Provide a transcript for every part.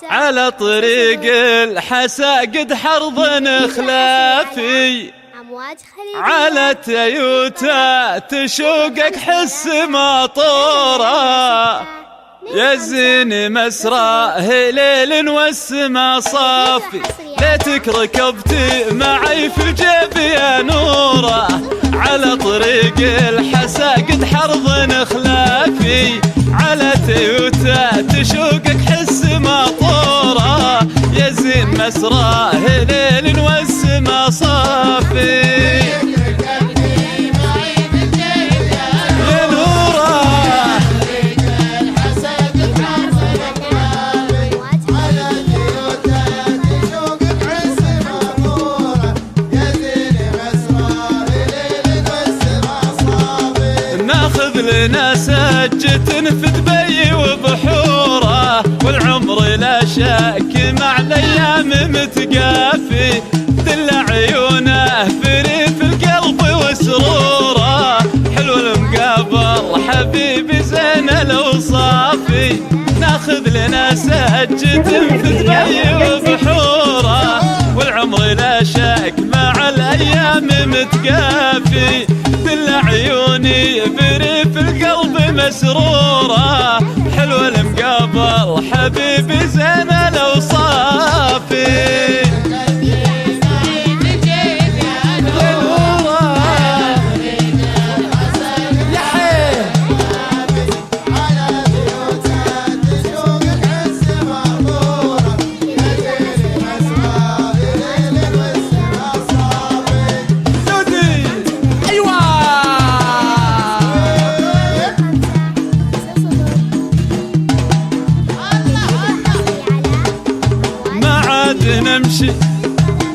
على طريق الحسا قد حرض خلافي، على تيوتا تشوقك حس مطورة، يزين مسراه ليل والسما صافي، ليتك ركبتي معي في الجيب يا نوره، على طريق الحسا قد حرض خلافي، على تيوتا تشوقك حس مطورة، يزين مسراه ليل والسما صافي. ناخذ لنا سجة في دبي وبحوره، والعمر لا شك مع الايام متقافي، دل عيونه فريف القلب وسروره، حلو المقابل حبيبي زين الاوصافي، ناخذ لنا سجة في دبي وبحوره، والعمر لا شك مع الايام متقافي، دل عيوني بريف القلب مسرورة، حلو المقابل حبيبي زين الاوصافي.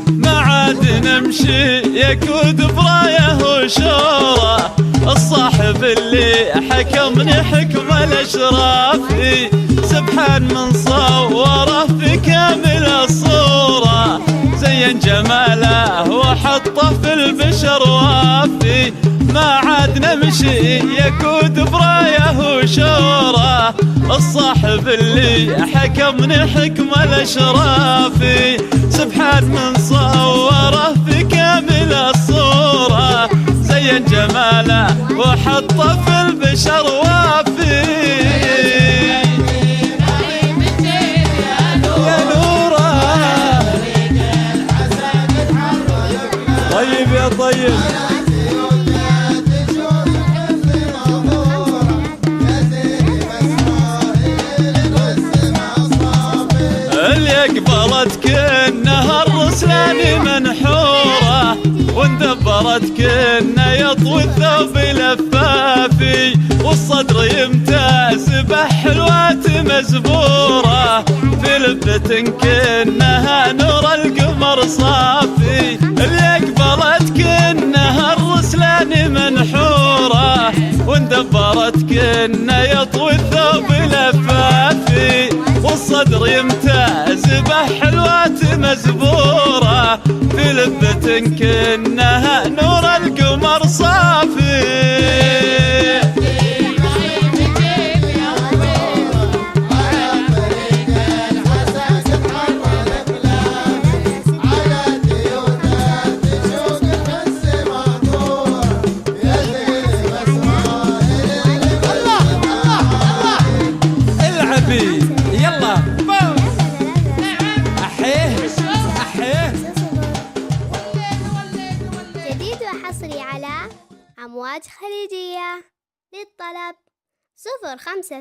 ما عاد نمشي يكود برايه وشوره، الصاحب اللي حكمني حكم الاشرافي، سبحان من صوره في كامل الصوره، زين جماله وحطه في البشر وافي، ما عاد نمشي يكود برايه وشوره، الصاحب اللي حكمني حكم الاشرافي، سبحان من صوره في كامل الصوره، زين جماله وحطه في البشر وافي. يا نوره طيب يا طيب، قبلتك النهر رسلاني منحوره، واندبرتك انه يطوي الثوب لفافي، والصدر يمتاز بحلوات مزبوره، في لبتك انها نور القمر صافي، اللي قبلتك النهر رسلاني منحوره، واندبرتك انه يطوي الثوب لفافي، والصدر يمتاز بحلوات مزبوره، في لبتك انها نور القمر صافي. حصري على أمواج خليجية، للطلب 05